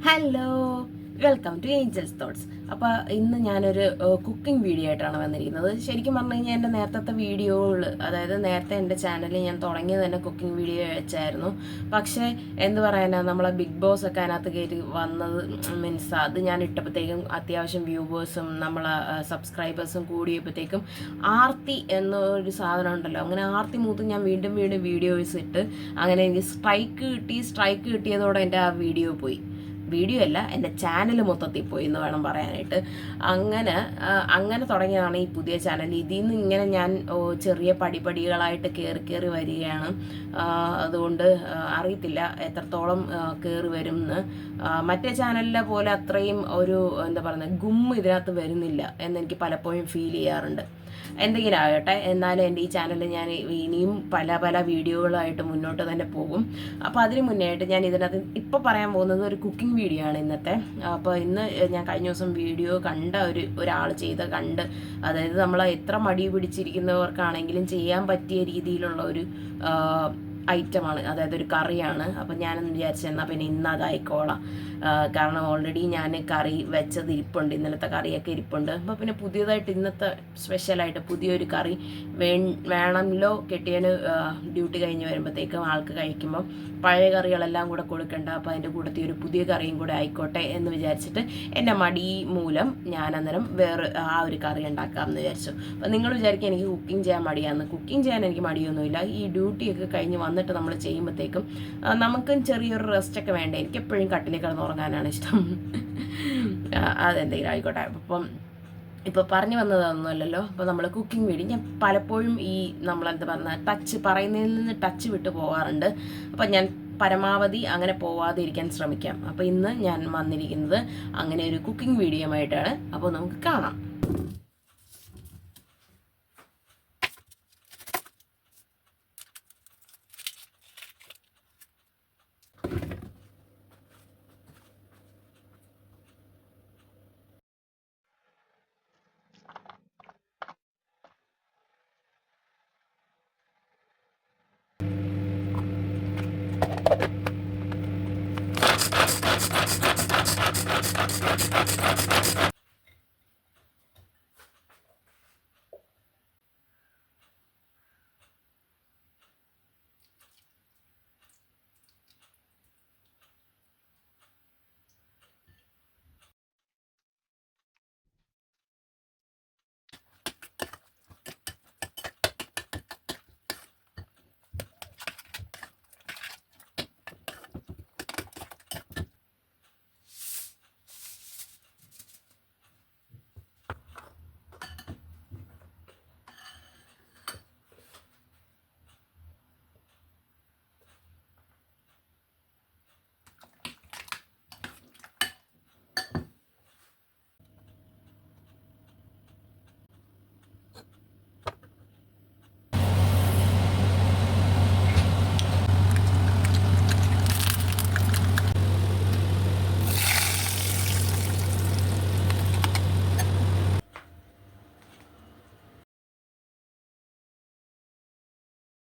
Hello, welcome to Angels Thoughts. അപ്പോൾ ഇന്ന് ഞാനൊരു കുക്കിംഗ് വീഡിയോ ആയിട്ടാണ് വന്നിരിക്കുന്നത്. ശരിക്കും പറഞ്ഞു കഴിഞ്ഞാൽ എൻ്റെ നേരത്തെ വീഡിയോകൾ, അതായത് നേരത്തെ എൻ്റെ ചാനലിൽ ഞാൻ തുടങ്ങിയത് തന്നെ കുക്കിംഗ് വീഡിയോ വെച്ചായിരുന്നു. പക്ഷേ എന്ത് പറയാനാ, നമ്മളെ ബിഗ് ബോസ് ഒക്കെ അതിനകത്ത് കയറി വന്നത് മീൻസ് അത് ഞാൻ ഇട്ടപ്പോഴത്തേക്കും അത്യാവശ്യം വ്യൂവേഴ്സും നമ്മളെ സബ്സ്ക്രൈബേഴ്സും കൂടിയപ്പോഴത്തേക്കും ആർത്തി എന്നൊരു സാധനം ഉണ്ടല്ലോ, അങ്ങനെ ആർത്തി മൂത്ത് ഞാൻ വീണ്ടും വീണ്ടും വീഡിയോസ് ഇട്ട് അങ്ങനെ എനിക്ക് സ്ട്രൈക്ക് കിട്ടിയതോടെ എൻ്റെ ആ വീഡിയോ അല്ല, എൻ്റെ ചാനൽ മൊത്തത്തിൽ പോയി എന്ന് വേണം പറയാനായിട്ട്. അങ്ങനെ തുടങ്ങിയതാണ് ഈ പുതിയ ചാനൽ. ഇതിൽ നിന്ന് ഇങ്ങനെ ഞാൻ ചെറിയ പടിപടികളായിട്ട് കയറി വരികയാണ്. അതുകൊണ്ട് അറിയത്തില്ല എത്രത്തോളം കയറി വരും എന്ന്. മറ്റേ ചാനലിലെ പോലെ അത്രയും ഒരു എന്താ പറയുന്നത് ഇതിനകത്ത് വരുന്നില്ല എന്നെനിക്ക് പലപ്പോഴും ഫീൽ ചെയ്യാറുണ്ട്. എന്തെങ്കിലും ആകട്ടെ, എന്നാലും എൻ്റെ ഈ ചാനലിൽ ഞാൻ ഇനിയും പല വീഡിയോകളായിട്ട് മുന്നോട്ട് തന്നെ പോകും. അപ്പോൾ അതിന് മുന്നേ ആയിട്ട് ഞാൻ ഇതിനകത്ത് ഇപ്പോൾ പറയാൻ പോകുന്നത് ഒരു കുക്കിംഗ് വീഡിയോ ആണ് ഇന്നത്തെ. അപ്പോൾ ഇന്ന് ഞാൻ കഴിഞ്ഞ ദിവസം വീഡിയോ കണ്ട ഒരാൾ കണ്ട്, അതായത് നമ്മൾ എത്ര മടി പിടിച്ചിരിക്കുന്നവർക്കാണെങ്കിലും ചെയ്യാൻ പറ്റിയ രീതിയിലുള്ള ഒരു ഐറ്റമാണ്, അതായത് ഒരു കറിയാണ്. അപ്പം ഞാനെന്ന് വിചാരിച്ചെന്നാൽ പിന്നെ ഇന്ന് അതായിക്കോളാം. കാരണം ഓൾറെഡി ഞാൻ കറി വെച്ചത് ഇരിപ്പുണ്ട്, ഇന്നലത്തെ കറിയൊക്കെ ഇരിപ്പുണ്ട്. അപ്പോൾ പിന്നെ പുതിയതായിട്ട് ഇന്നത്തെ സ്പെഷ്യലായിട്ട് പുതിയൊരു കറി വേണമല്ലോ. കെട്ടിയന് ഡ്യൂട്ടി കഴിഞ്ഞ് വരുമ്പോഴത്തേക്കും ആൾക്ക് കഴിക്കുമ്പോൾ പഴയ കറികളെല്ലാം കൂടെ കൊടുക്കണ്ട, അപ്പോൾ അതിൻ്റെ കൂട്ടത്തിൽ ഒരു പുതിയ കറിയും കൂടെ ആയിക്കോട്ടെ എന്ന് വിചാരിച്ചിട്ട് എൻ്റെ മടി മൂലം ഞാൻ അന്നേരം വേറെ ആ ഒരു കറി ഉണ്ടാക്കാമെന്ന് വിചാരിച്ചു. അപ്പോൾ നിങ്ങൾ വിചാരിക്കുക എനിക്ക് കുക്കിംഗ് ചെയ്യാൻ മടിയാന്ന്. കുക്കിംഗ് ചെയ്യാൻ എനിക്ക് മടിയൊന്നുമില്ല. ഈ ഡ്യൂട്ടിയൊക്കെ കഴിഞ്ഞ് വന്നിട്ട് നമ്മൾ ചെയ്യുമ്പോഴത്തേക്കും നമുക്കും ചെറിയൊരു റെസ്റ്റൊക്കെ വേണ്ടേ. എനിക്ക് എപ്പോഴും കട്ടിലേക്ക് കിടന്നുറങ്ങാനാണ് ഇഷ്ടം. അതെന്തെങ്കിലും ആയിക്കോട്ടെ. അപ്പം ഇപ്പോൾ പറഞ്ഞു വന്നതൊന്നുമല്ലല്ലോ. അപ്പോൾ നമ്മൾ കുക്കിംഗ് വീഡിയോ ഞാൻ പലപ്പോഴും ഈ നമ്മളെന്താ പറഞ്ഞാൽ പറയുന്നതിൽ നിന്ന് ടച്ച് വിട്ട് പോകാറുണ്ട്. അപ്പം ഞാൻ പരമാവധി അങ്ങനെ പോവാതിരിക്കാൻ ശ്രമിക്കാം. അപ്പോൾ ഇന്ന് ഞാൻ വന്നിരിക്കുന്നത് അങ്ങനെ ഒരു കുക്കിംഗ് വീഡിയോ ആയിട്ടാണ്. അപ്പോൾ നമുക്ക് കാണാം.